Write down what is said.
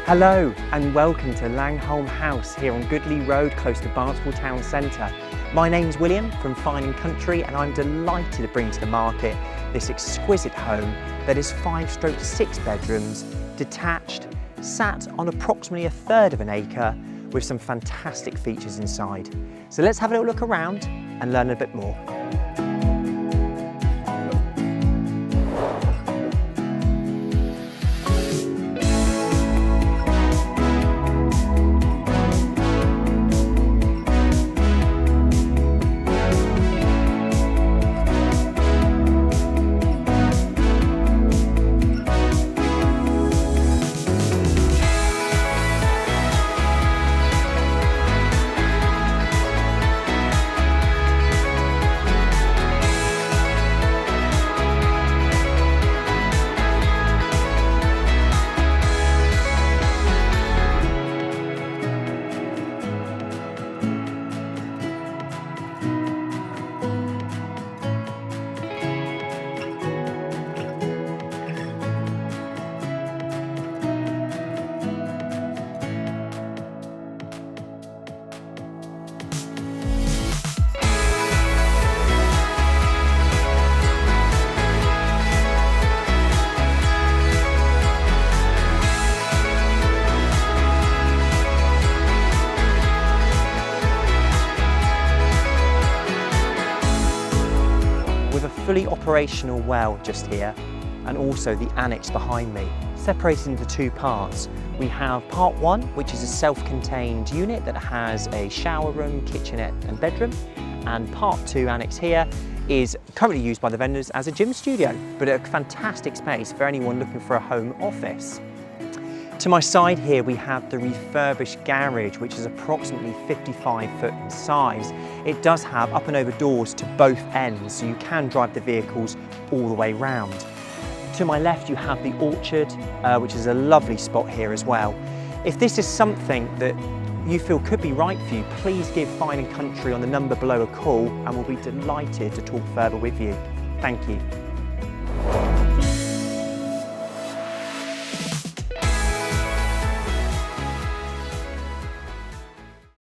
Hello and welcome to Langholm House here on Goodley Road close to Barnstaple town centre. My name's William from Fine & Country and I'm delighted to bring to the market this exquisite home that is 5/6 bedrooms, detached, sat on approximately a third of an acre with some fantastic features inside. So let's have a little look around and learn a bit more. With a fully operational well just here and also the annex behind me. Separated into two parts, we have part one, which is a self-contained unit that has a shower room, kitchenette and bedroom, and part two annex here is currently used by the vendors as a gym studio, but a fantastic space for anyone looking for a home office. To my side here we have the refurbished garage, which is approximately 55 foot in size. It does have up and over doors to both ends, so you can drive the vehicles all the way round. To my left you have the orchard, which is a lovely spot here as well. If this is something that you feel could be right for you, please give Fine & Country on the number below a call and we'll be delighted to talk further with you. Thank you.